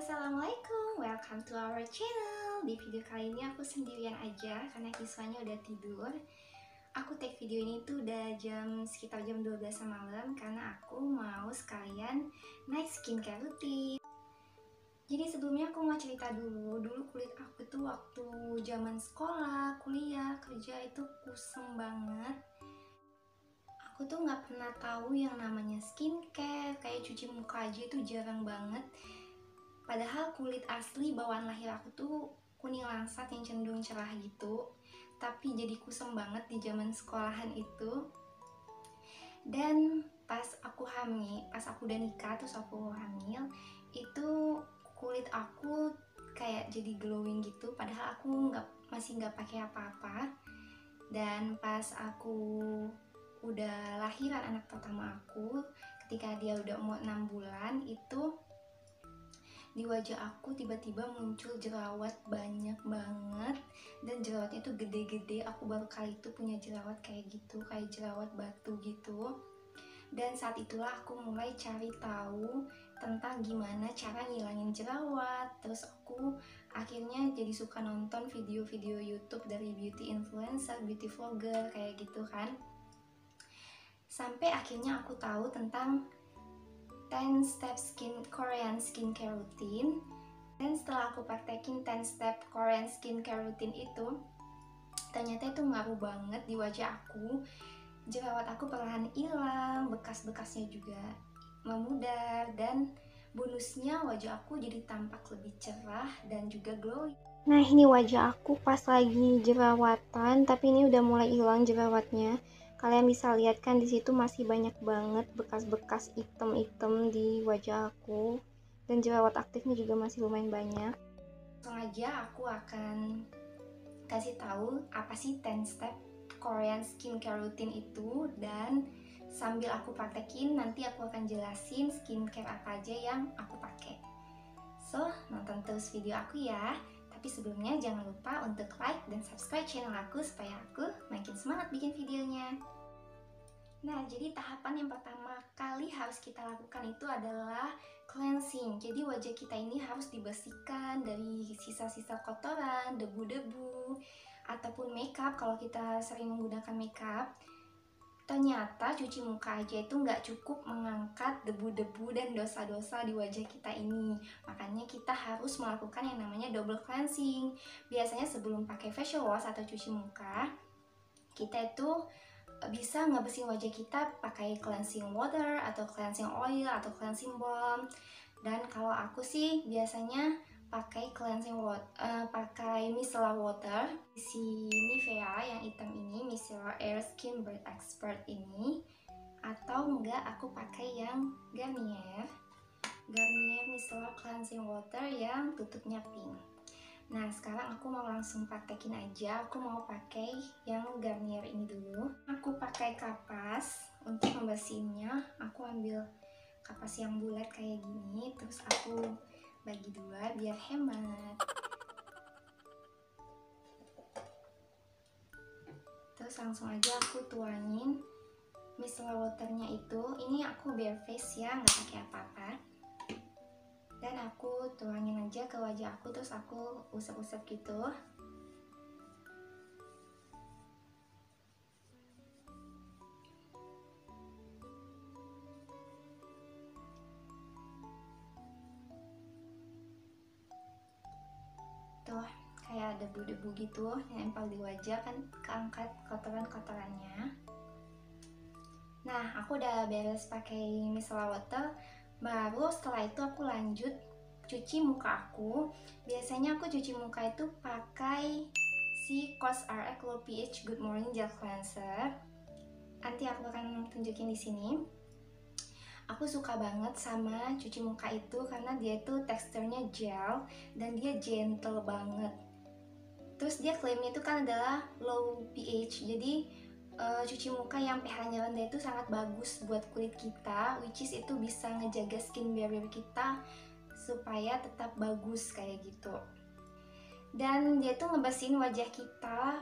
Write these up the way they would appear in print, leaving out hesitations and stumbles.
Assalamualaikum, welcome to our channel. Di video kali ini aku sendirian aja karena Kiswanya udah tidur. Aku take video ini tuh udah sekitar jam 12 malam karena aku mau sekalian naik skincare rutin. Jadi sebelumnya aku mau cerita dulu kulit aku tuh waktu zaman sekolah, kuliah, kerja itu kusam banget. Aku tuh nggak pernah tahu yang namanya skincare, kayak cuci muka aja itu jarang banget. Padahal kulit asli bawaan lahir aku tuh kuning langsat yang cenderung cerah gitu, tapi jadi kusam banget di zaman sekolahan itu. Dan pas aku udah nikah terus aku hamil, itu kulit aku kayak jadi glowing gitu, padahal aku masih nggak pakai apa-apa. Dan pas aku udah lahiran anak pertama aku, ketika dia udah umur 6 bulan, itu di wajah aku tiba-tiba muncul jerawat banyak banget, dan jerawatnya tuh gede-gede. Aku baru kali itu punya jerawat kayak gitu, kayak jerawat batu gitu. Dan saat itulah aku mulai cari tahu tentang gimana cara ngilangin jerawat. Terus aku akhirnya jadi suka nonton video-video YouTube dari beauty influencer, beauty vlogger kayak gitu kan. Sampai akhirnya aku tahu tentang 10 step Korean skincare routine. Dan setelah aku praktekin 10 step Korean skincare routine itu, ternyata itu ngaruh banget di wajah aku. Jerawat aku perlahan hilang, bekas-bekasnya juga memudar, dan bonusnya wajah aku jadi tampak lebih cerah dan juga glowing. Nah, ini wajah aku pas lagi jerawatan, tapi ini udah mulai hilang jerawatnya. Kalian bisa lihat kan, di situ masih banyak banget bekas-bekas item-item di wajah aku, dan jerawat aktifnya juga masih lumayan banyak. Langsung aja aku akan kasih tahu apa sih 10 step Korean skincare routine itu, dan sambil aku praktekin nanti aku akan jelasin skincare apa aja yang aku pakai. So, nonton terus video aku ya. Tapi sebelumnya jangan lupa untuk like dan subscribe channel aku supaya aku makin semangat bikin videonya. Nah, jadi tahapan yang pertama kali harus kita lakukan itu adalah cleansing. Jadi wajah kita ini harus dibersihkan dari sisa-sisa kotoran, debu-debu, ataupun makeup kalau kita sering menggunakan makeup. Ternyata cuci muka aja itu nggak cukup mengangkat debu-debu dan dosa-dosa di wajah kita ini. Makanya kita harus melakukan yang namanya double cleansing. Biasanya sebelum pakai facial wash atau cuci muka, kita itu bisa ngebersihin wajah kita pakai cleansing water atau cleansing oil atau cleansing balm. Dan kalau aku sih biasanya pakai cleansing water, pakai micellar water. Si Nivea yang hitam ini, micellar air skin bird expert ini, atau enggak aku pakai yang Garnier micellar cleansing water yang tutupnya pink. Nah, sekarang aku mau langsung praktekin aja. Aku mau pakai yang Garnier ini dulu. Aku pakai kapas untuk membersihinnya. Aku ambil kapas yang bulat kayak gini, terus aku bagi dua biar hemat. Terus langsung aja aku tuangin micellar waternya itu. Ini aku bare face ya, nggak pakai apa-apa. Dan aku tuangin aja ke wajah aku, terus aku usap-usap gitu. Tuh, kayak debu-debu gitu yang nempel di wajah kan, keangkat kotoran-kotorannya. Nah, aku udah beres pakai micellar water. Baru setelah itu aku lanjut cuci muka aku. Biasanya aku cuci muka itu pakai si COSRX Low pH Good Morning Gel Cleanser. Nanti aku akan tunjukin di sini. Aku suka banget sama cuci muka itu karena dia itu teksturnya gel dan dia gentle banget. Terus dia klaimnya itu kan adalah low pH, jadi cuci muka yang pH-nya rendah itu sangat bagus buat kulit kita, which is itu bisa ngejaga skin barrier kita supaya tetap bagus kayak gitu. Dan dia tuh ngebersihin wajah kita.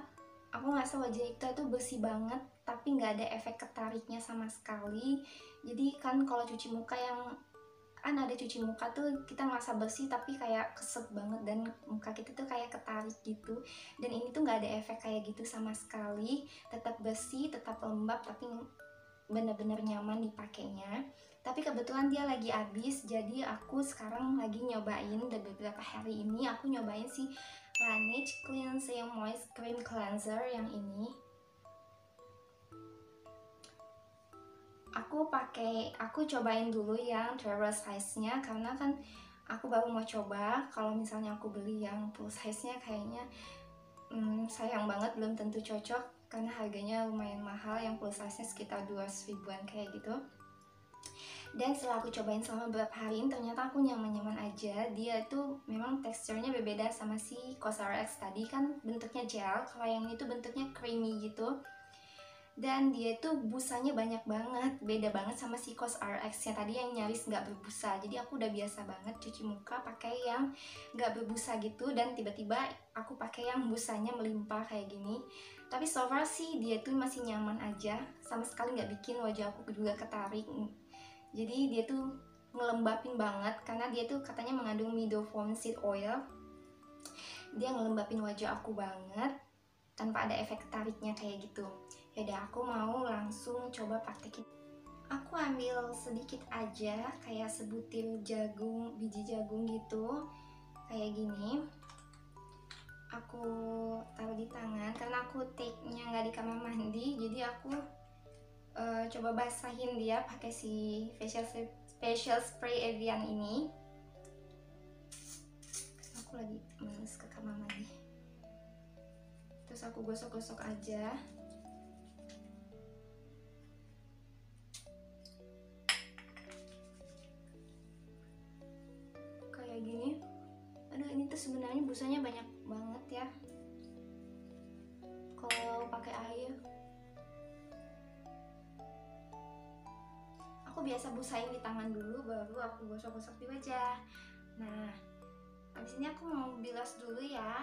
Aku ngerasa wajah kita tuh bersih banget, tapi nggak ada efek ketariknya sama sekali. Jadi kan kalau cuci muka yang kan ada cuci muka tuh kita ngerasa bersih tapi kayak keset banget dan muka kita tuh kayak ketarik gitu. Dan ini tuh nggak ada efek kayak gitu sama sekali, tetap bersih, tetap lembab, tapi bener-bener nyaman dipakainya. Tapi kebetulan dia lagi habis, jadi aku sekarang lagi nyobain. Dan beberapa hari ini aku nyobain si Laneige Cleansing Moist Cream Cleanser yang ini. Aku cobain dulu yang travel size-nya, karena kan aku baru mau coba. Kalau misalnya aku beli yang full size-nya kayaknya sayang banget, belum tentu cocok karena harganya lumayan mahal. Yang full size-nya sekitar 200 ribuan kayak gitu. Dan setelah aku cobain selama beberapa hari ini, ternyata aku nyaman-nyaman aja. Dia tuh memang teksturnya berbeda sama si COSRX tadi, kan bentuknya gel. Kalau yang ini tuh bentuknya creamy gitu. Dan dia tuh busanya banyak banget, beda banget sama si COSRX yang tadi yang nyaris nggak berbusa. Jadi aku udah biasa banget cuci muka pakai yang nggak berbusa gitu, dan tiba-tiba aku pakai yang busanya melimpah kayak gini. Tapi so far sih dia tuh masih nyaman aja, sama sekali nggak bikin wajah aku juga ketarik. Jadi dia tuh ngelembapin banget, karena dia tuh katanya mengandung midophone seed oil. Dia ngelembapin wajah aku banget tanpa ada efek ketariknya kayak gitu. Yaudah, aku mau langsung coba praktekin. Aku ambil sedikit aja, kayak sebutir jagung, biji jagung gitu, kayak gini. Aku taruh di tangan, karena aku take-nya nggak di kamar mandi, jadi aku coba basahin dia pakai si facial spray Evian ini. Aku lagi males ke kamar mandi. Terus aku gosok-gosok aja. Kayak gini. Aduh, ini tuh sebenarnya busanya banyak banget ya kalau pakai air. Aku biasa busain di tangan dulu, baru aku gosok-gosok di wajah. Nah, habis ini aku mau bilas dulu ya.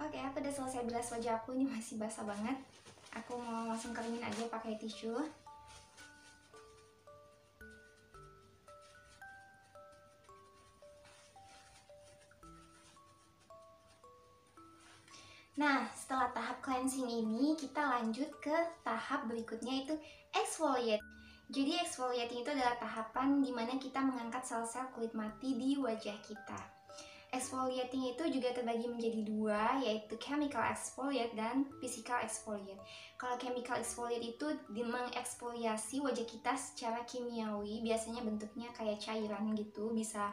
Oke, aku udah selesai bilas wajah aku, ini masih basah banget. Aku mau langsung keringin aja pakai tisu. Nah, setelah tahap cleansing ini, kita lanjut ke tahap berikutnya, itu exfoliate. Jadi exfoliating itu adalah tahapan dimana kita mengangkat sel-sel kulit mati di wajah kita. Exfoliating itu juga terbagi menjadi dua, yaitu chemical exfoliate dan physical exfoliate. Kalau chemical exfoliate itu mengeksfoliasi wajah kita secara kimiawi, biasanya bentuknya kayak cairan gitu, bisa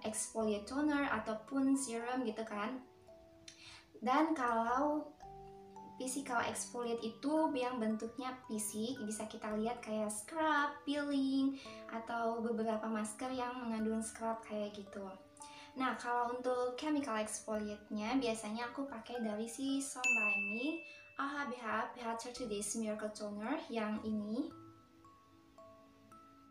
exfoliate toner ataupun serum gitu kan. Dan kalau physical exfoliate itu yang bentuknya fisik, bisa kita lihat kayak scrub, peeling, atau beberapa masker yang mengandung scrub kayak gitu. Nah, kalau untuk chemical exfoliate-nya biasanya aku pakai dari si Son by Me AHA BHA PH 30 Days Miracle Toner yang ini.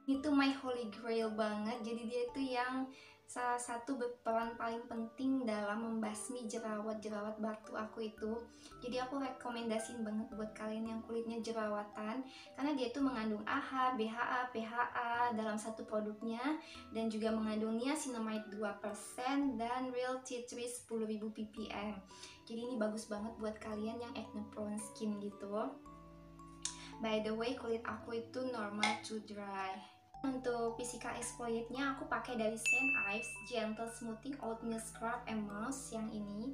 Itu my holy grail banget, jadi dia itu yang salah satu berperan paling penting dalam membasmi jerawat-jerawat batu aku itu. Jadi aku rekomendasiin banget buat kalian yang kulitnya jerawatan, karena dia itu mengandung AHA, BHA, PHA dalam satu produknya, dan juga mengandung niacinamide 2% dan real tea tree 10.000 ppm. Jadi ini bagus banget buat kalian yang acne prone skin gitu. By the way, kulit aku itu normal to dry. Untuk physical exfoliate-nya aku pakai dari St. Ives Gentle Smoothing Oatmeal Scrub and Mousse yang ini.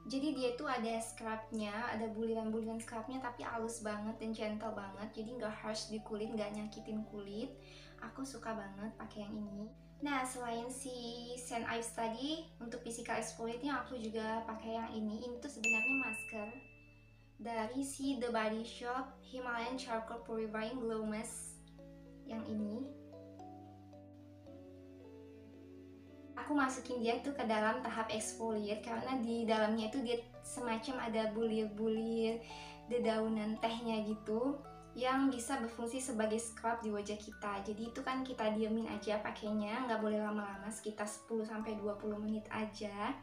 Jadi dia tuh ada scrubnya, ada buliran-buliran scrubnya, tapi halus banget dan gentle banget, jadi nggak harsh di kulit, nggak nyakitin kulit. Aku suka banget pakai yang ini. Nah, selain si St. Ives tadi, untuk physical exfoliate-nya aku juga pakai yang ini. Ini tuh sebenarnya masker dari si The Body Shop Himalayan Charcoal Purifying Glow Mask yang ini. Aku masukin dia tuh ke dalam tahap exfoliate, karena di dalamnya itu dia semacam ada bulir-bulir dedaunan tehnya gitu yang bisa berfungsi sebagai scrub di wajah kita. Jadi itu kan kita diemin aja pakainya, nggak boleh lama-lama, sekitar 10-20 menit aja.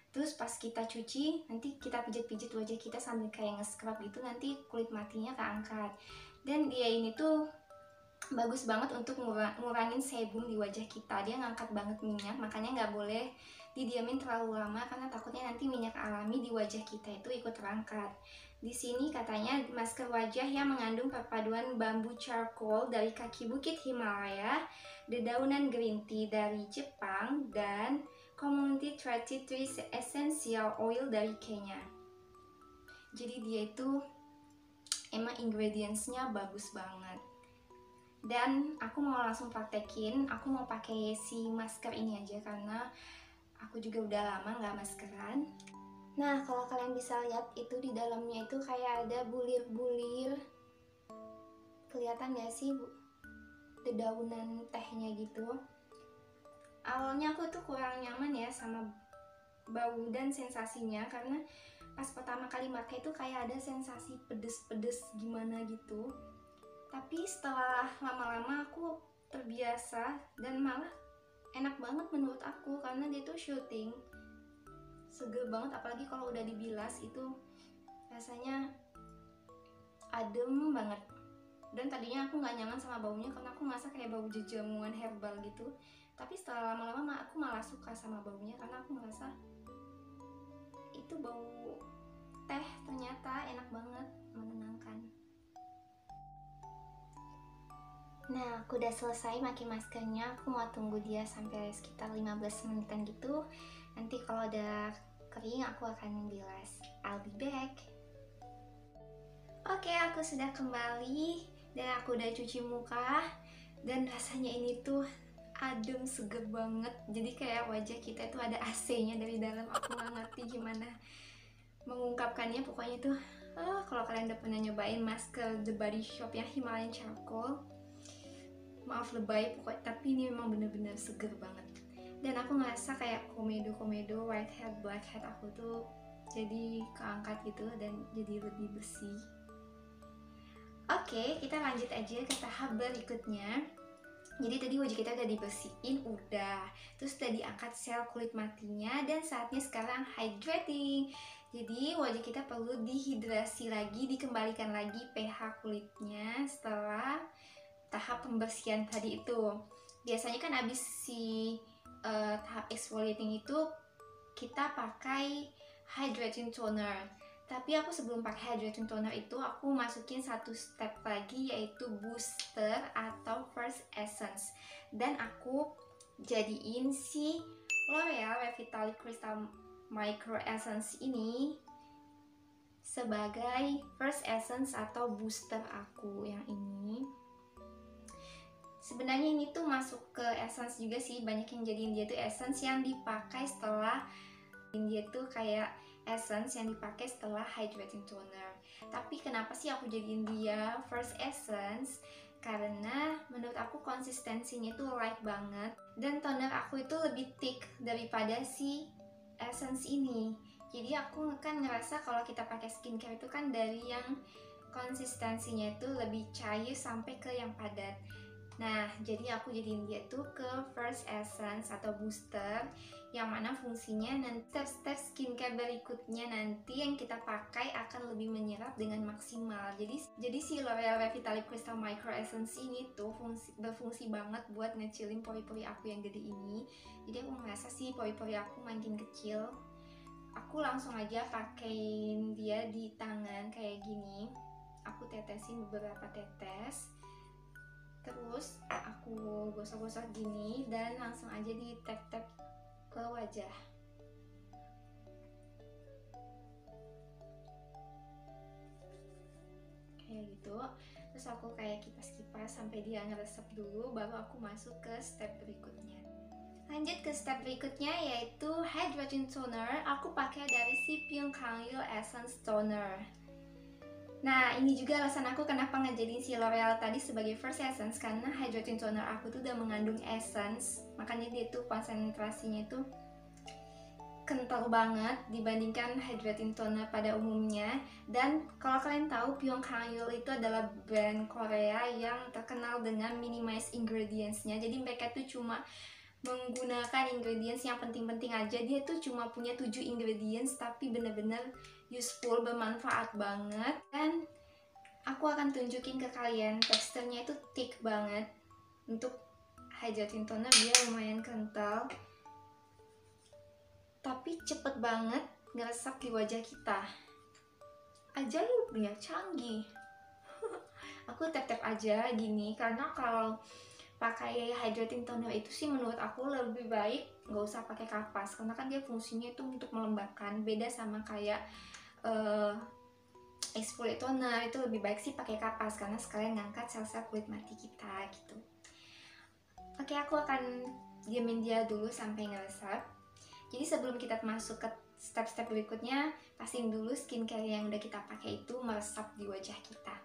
Terus pas kita cuci, nanti kita pijit-pijit wajah kita sambil kayak nge-scrub gitu, nanti kulit matinya keangkat. Dan dia ini tuh bagus banget untuk ngurangin sebum di wajah kita. Dia ngangkat banget minyak, makanya nggak boleh didiamin terlalu lama karena takutnya nanti minyak alami di wajah kita itu ikut terangkat. Di sini katanya masker wajah yang mengandung perpaduan bambu charcoal dari kaki bukit Himalaya, dedaunan green tea dari Jepang, dan Community 33 Essential Oil dari Kenya. Jadi dia itu emang ingredientsnya bagus banget. Dan aku mau langsung praktekin, aku mau pakai si masker ini aja karena aku juga udah lama nggak maskeran. Nah, kalau kalian bisa lihat itu di dalamnya itu kayak ada bulir-bulir. Kelihatan gak sih dedaunan tehnya gitu. Awalnya aku tuh kurang nyaman ya sama bau dan sensasinya karena pas pertama kali pakai itu kayak ada sensasi pedes-pedes gimana gitu. Tapi setelah lama-lama aku terbiasa dan malah enak banget menurut aku karena dia tuh shooting seger banget, apalagi kalau udah dibilas itu rasanya adem banget. Dan tadinya aku nggak nyaman sama baunya karena aku ngerasa kayak bau jamuan herbal gitu, tapi setelah lama-lama aku malah suka sama baunya karena aku ngerasa itu bau teh ternyata enak banget, menenangkan. Nah, aku udah selesai pakai maskernya. Aku mau tunggu dia sampai sekitar 15 menitan gitu. Nanti kalau udah kering aku akan bilas. I'll be back. Oke, aku sudah kembali dan aku udah cuci muka. Dan rasanya ini tuh adem, seger banget. Jadi kayak wajah kita tuh ada AC-nya dari dalam. Aku gak ngerti gimana mengungkapkannya. Pokoknya tuh kalau kalian udah pernah nyobain masker The Body Shop yang Himalayan Charcoal, maaf lebay pokoknya, tapi ini memang bener-bener seger banget. Dan aku ngerasa kayak komedo whitehead blackhead aku tuh jadi keangkat gitu dan jadi lebih bersih. Oke, kita lanjut aja ke tahap berikutnya. Jadi tadi wajah kita udah dibersihin, terus udah diangkat sel kulit matinya, dan saatnya sekarang hydrating. Jadi wajah kita perlu dihidrasi lagi, dikembalikan lagi pH kulitnya setelah tahap pembersihan tadi itu. Biasanya kan abis si tahap exfoliating itu kita pakai hydrating toner. Tapi aku sebelum pakai hydrating toner itu aku masukin satu step lagi, yaitu booster atau first essence. Dan aku jadiin si L'Oreal Revitalic Crystal Micro Essence ini sebagai first essence atau booster aku yang ini. Sebenarnya ini tuh masuk ke essence juga sih, banyak yang jadiin dia tuh essence yang dipakai setelah dia tuh kayak essence yang dipakai setelah hydrating toner. Tapi kenapa sih aku jadiin dia first essence? Karena menurut aku konsistensinya tuh light banget dan toner aku itu lebih thick daripada si essence ini. Jadi aku kan ngerasa kalau kita pakai skincare itu kan dari yang konsistensinya itu lebih cair sampai ke yang padat. Nah, jadi aku jadiin dia tuh ke first essence atau booster, yang mana fungsinya nanti step-step skincare berikutnya nanti yang kita pakai akan lebih menyerap dengan maksimal. Jadi si L'Oreal Revitalic Crystal Micro Essence ini tuh berfungsi banget buat ngecilin pori-pori aku yang gede ini. Jadi aku ngerasa sih pori-pori aku makin kecil. Aku langsung aja pakein dia di tangan kayak gini. Aku tetesin beberapa tetes. Terus aku gosok-gosok gini dan langsung aja di tap-tap ke wajah. Kayak gitu. Terus aku kayak kipas-kipas sampai dia ngeresep dulu, baru aku masuk ke step berikutnya. Lanjut ke step berikutnya yaitu hydrating toner. Aku pakai dari si Pyong Kang Yeol Essence Toner. Nah, ini juga alasan aku kenapa ngejadiin si L'Oreal tadi sebagai first essence, karena hydrating toner aku tuh udah mengandung essence, makanya dia tuh konsentrasinya itu kental banget dibandingkan hydrating toner pada umumnya. Dan kalau kalian tahu, Pyong Kang Yeol itu adalah brand Korea yang terkenal dengan minimize ingredients-nya. Jadi mereka tuh cuma menggunakan ingredients yang penting-penting aja. Dia tuh cuma punya 7 ingredients tapi bener-bener useful, bermanfaat banget. Dan Aku akan tunjukin ke kalian teksturnya itu thick banget. Untuk hydrating toner dia lumayan kental, tapi cepet banget ngeresap di wajah kita. Ajaib ya, canggih. Aku tap-tap aja gini, karena kalau pakai hydrating toner itu sih menurut aku lebih baik nggak usah pakai kapas, karena kan dia fungsinya itu untuk melembabkan. Beda sama kayak exfoliate toner, itu lebih baik sih pakai kapas karena sekalian ngangkat sel-sel kulit mati kita gitu. Oke, aku akan diamin dia dulu sampai ngeresap. Jadi sebelum kita masuk ke step-step berikutnya, pastiin dulu skincare yang udah kita pakai itu meresap di wajah kita.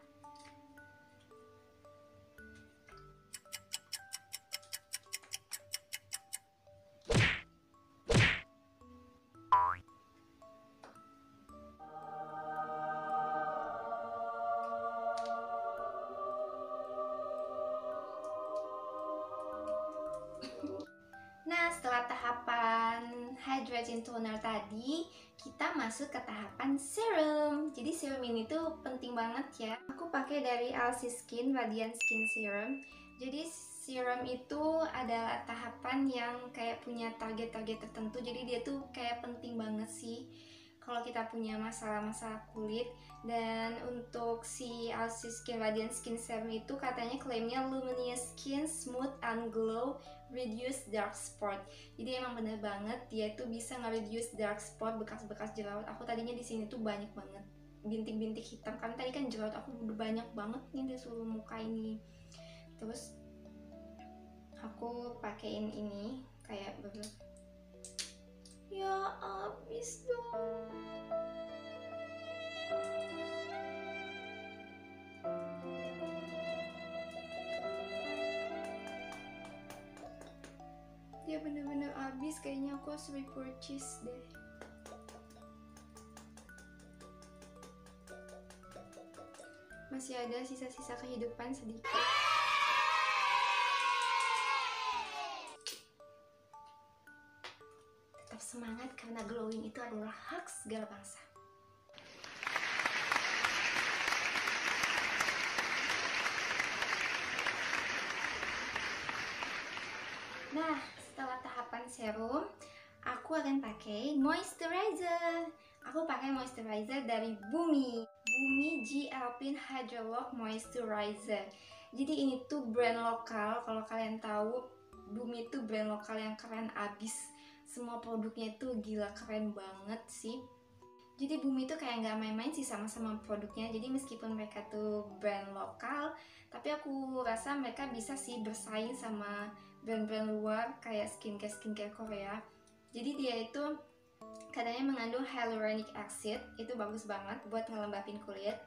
Nah, setelah tahapan hydrating toner tadi, kita masuk ke tahapan serum. Jadi serum ini tuh penting banget ya. Aku pakai dari LC Skin Radiant Skin Serum. Jadi serum itu adalah tahapan yang kayak punya target-target tertentu. Jadi dia tuh kayak penting banget sih kalau kita punya masalah-masalah kulit. Dan untuk si LC Skin Radiant Skin Serum itu katanya klaimnya luminous skin, smooth and glow, reduce dark spot. Jadi emang bener banget dia tuh bisa nge-reduce dark spot, bekas-bekas jerawat. Aku tadinya di sini tuh banyak banget bintik-bintik hitam, kan tadi kan jerawat aku udah banyak banget nih di seluruh muka ini. Terus aku pakein ini kayak ya abis dong. Dia bener-bener habis, kayaknya aku harus repurchase deh. Masih ada sisa-sisa kehidupan sedikit. Tetap semangat karena glowing itu adalah hak segala bangsa. Nah, setelah tahapan serum, aku akan pakai moisturizer. Aku pakai moisturizer dari Bumi G Alpine Hydrolock Moisturizer. Jadi ini tuh brand lokal. Kalau kalian tahu, Bumi itu brand lokal yang keren abis. Semua produknya itu gila keren banget sih. Jadi Bumi itu kayak nggak main-main sih sama-sama produknya. Jadi meskipun mereka tuh brand lokal, tapi aku rasa mereka bisa sih bersaing sama brand-brand luar kayak skincare Korea. Jadi dia itu katanya mengandung hyaluronic acid, itu bagus banget buat ngelembapin kulit.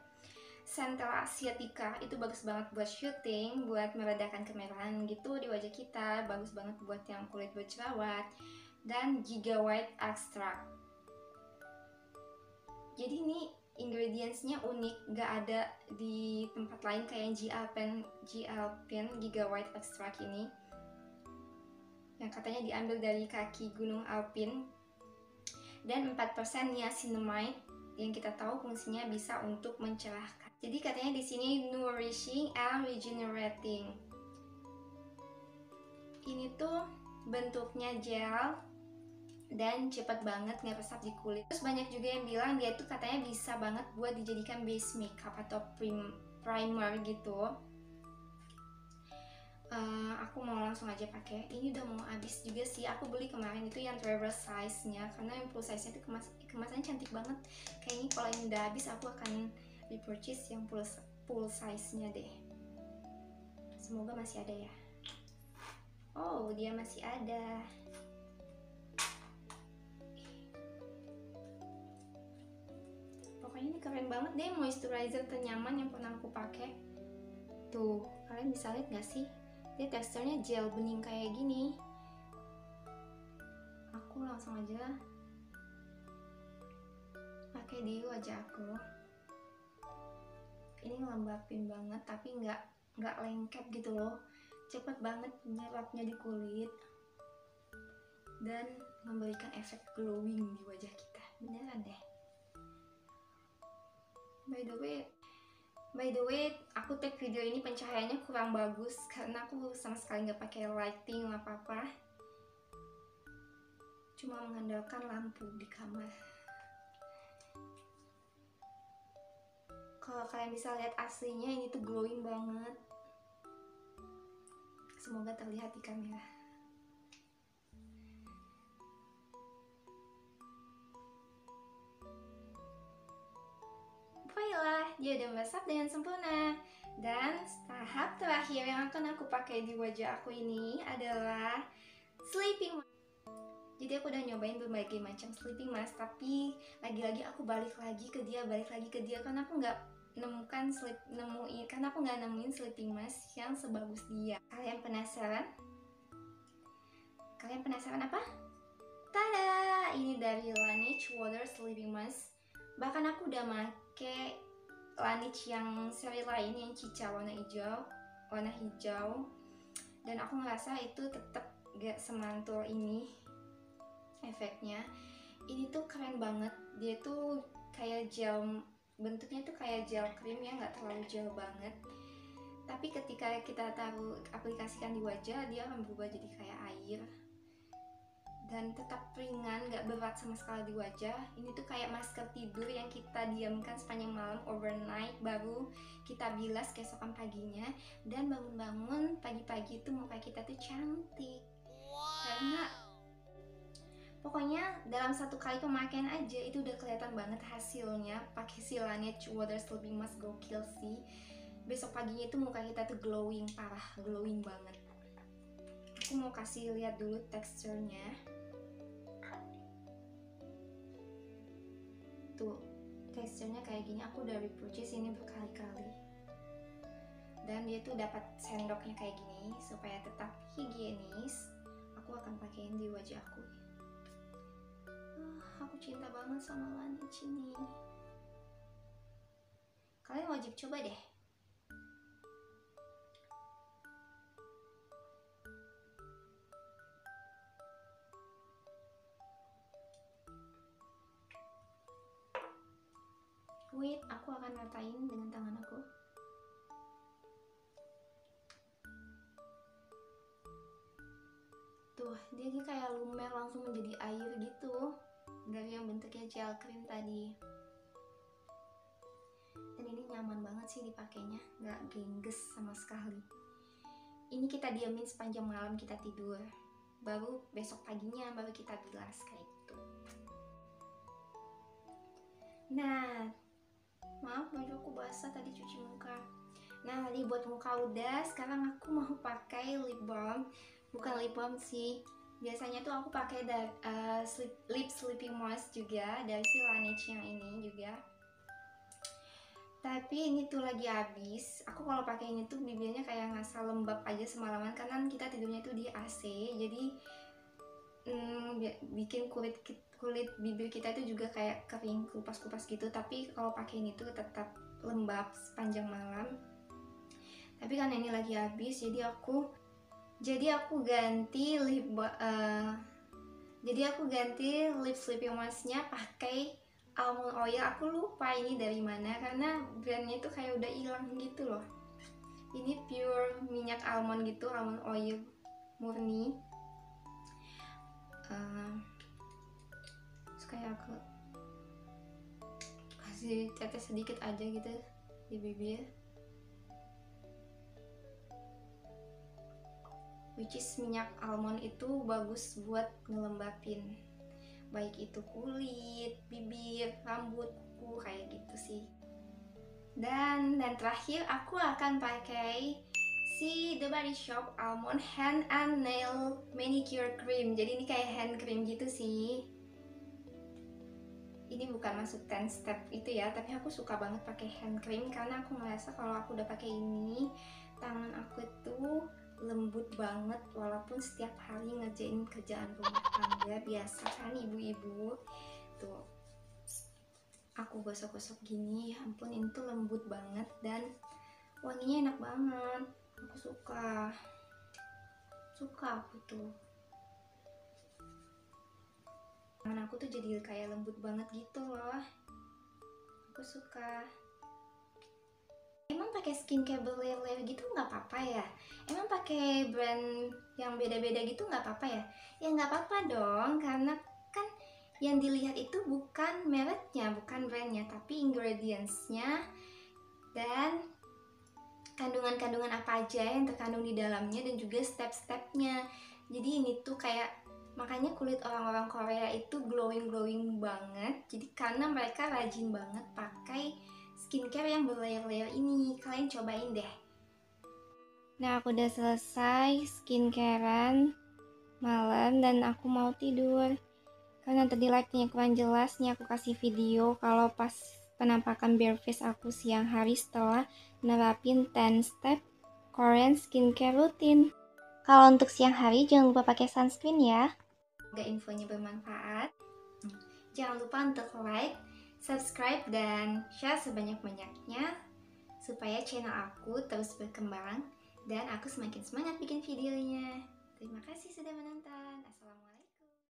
Central Asiatica itu bagus banget buat shooting, buat meredakan kemerahan gitu di wajah kita, bagus banget buat yang kulit berjerawat. Dan Giga White Extract. Jadi ini ingredientsnya unik, gak ada di tempat lain kayak G Alpine Giga White Extract ini, yang katanya diambil dari kaki gunung Alpine. Dan 4% niacinamide yang kita tahu fungsinya bisa untuk mencerahkan. Jadi katanya di sini nourishing and regenerating. Ini tuh bentuknya gel dan cepat banget ngeresap di kulit. Terus banyak juga yang bilang dia tuh katanya bisa banget buat dijadikan base makeup atau primer gitu. Aku mau langsung aja pakai. Ini udah mau habis juga sih. Aku beli kemarin itu yang travel size-nya, karena yang full size-nya itu kemasannya cantik banget. Kayaknya kalau ini udah habis aku akan repurchase yang full size-nya deh. Semoga masih ada ya. Oh, dia masih ada. Pokoknya ini keren banget deh, moisturizer ternyaman yang pernah aku pakai. Tuh, kalian bisa lihat gak sih? Dia teksturnya gel bening kayak gini. Aku langsung aja pakai di wajah aku. Ini ngelembapin banget, tapi nggak lengket gitu loh. Cepet banget nyerapnya di kulit dan memberikan efek glowing di wajah kita. Beneran deh. By the way, By the way, aku take video ini pencahayaannya kurang bagus karena aku sama sekali nggak pakai lighting apa-apa, cuma mengandalkan lampu di kamar. Kalau kalian bisa lihat aslinya, ini tuh glowing banget. Semoga terlihat di kamera. Baiklah, dia udah basah dengan sempurna. Dan tahap terakhir yang akan aku pakai di wajah aku ini adalah sleeping mask. Jadi aku udah nyobain berbagai macam sleeping mask, tapi lagi-lagi aku balik lagi ke dia karena aku nggak nemuin sleeping mask yang sebagus dia. Kalian penasaran? Kalian penasaran apa? Tada! Ini dari Laneige Water Sleeping Mask. Bahkan aku udah make Laneige yang seri lain yang cica warna hijau, dan aku ngerasa itu tetap gak semantul ini efeknya. Ini tuh keren banget. Dia tuh kayak gel, bentuknya tuh kayak gel krim ya, nggak terlalu gel banget. Tapi ketika kita aplikasikan di wajah, dia akan berubah jadi kayak air dan tetap ringan, gak berat sama sekali di wajah. Ini tuh kayak masker tidur yang kita diamkan sepanjang malam overnight, baru kita bilas keesokan paginya, dan bangun-bangun pagi-pagi itu muka kita tuh cantik. Karena pokoknya dalam satu kali pemakaian aja itu udah kelihatan banget hasilnya. Pakai si Laneige Water Sleeping Mask gokil sih. Besok paginya itu muka kita tuh glowing parah, glowing banget. Aku mau kasih lihat dulu teksturnya. Tuh, teksturnya kayak gini. Aku udah repurchase ini berkali-kali. Dan dia tuh dapat sendoknya kayak gini supaya tetap higienis. Aku akan pakaiin di wajah aku. Aku cinta banget sama Laneige ini. Kalian wajib coba deh. Wait, aku akan ratain dengan tangan aku. Tuh, dia kayak lumer langsung menjadi air gitu dari yang bentuknya gel cream tadi. Dan ini nyaman banget sih dipakainya, nggak gengges sama sekali. Ini kita diamin sepanjang malam kita tidur, baru besok paginya baru kita bilas kayak gitu. Nah, maaf bajuku basah tadi cuci muka. Nah, tadi buat muka udah, sekarang aku mau pakai lip balm. Bukan lip balm sih, biasanya tuh aku pakai lip sleeping mask juga dari si Laneige yang ini juga. Tapi ini tuh lagi habis. Aku kalau pakai ini tuh bibirnya kayak ngerasa lembab aja semalaman karena kita tidurnya tuh di AC. Jadi bikin kulit bibir kita itu juga kayak kering, kupas-kupas gitu. Tapi kalau pakai ini tuh tetap lembab sepanjang malam. Tapi karena ini lagi habis, jadi aku ganti lip sleeping masknya pakai almond oil. Aku lupa ini dari mana karena brandnya itu kayak udah hilang gitu loh. Ini pure minyak almond gitu, almond oil murni. Terus kayak aku kasih tetes sedikit aja gitu di bibir, which is minyak almond itu bagus buat ngelembapin baik itu kulit, bibir, rambut, kuku kayak gitu sih. Dan terakhir aku akan pakai si The Body Shop Almond Hand and Nail Manicure Cream. Jadi ini kayak hand cream gitu sih. Ini bukan masuk 10 step itu ya, tapi aku suka banget pakai hand cream karena aku merasa kalau aku udah pakai ini, tangan aku tuh lembut banget walaupun setiap hari ngerjain kerjaan rumah tangga biasa kan ibu-ibu. Tuh, aku gosok-gosok gini, ya ampun ini tuh lembut banget dan wanginya enak banget. Aku suka aku tuh. Tangan aku tuh jadi kayak lembut banget gitu loh. Aku suka. Emang pakai skincare berlayer-layer gitu nggak apa-apa ya? Emang pakai brand yang beda-beda gitu nggak apa-apa ya? Ya nggak apa-apa dong, karena kan yang dilihat itu bukan mereknya, bukan brandnya, tapi ingredientsnya dan kandungan-kandungan apa aja yang terkandung di dalamnya dan juga step-stepnya. Jadi ini tuh kayak makanya kulit orang-orang Korea itu glowing banget. Jadi karena mereka rajin banget pakai skincare yang berlayer-layer ini. Kalian cobain deh. Nah, aku udah selesai skincarean malam dan aku mau tidur. Karena tadi light-nya kurang jelas, nih aku kasih video kalau pas penampakan bare face aku siang hari setelah nerapin 10 step Korean skincare routine. Kalau untuk siang hari jangan lupa pakai sunscreen ya. Semoga infonya bermanfaat. Jangan lupa untuk like, subscribe, dan share sebanyak-banyaknya supaya channel aku terus berkembang dan aku semakin semangat bikin videonya. Terima kasih sudah menonton. Assalamualaikum.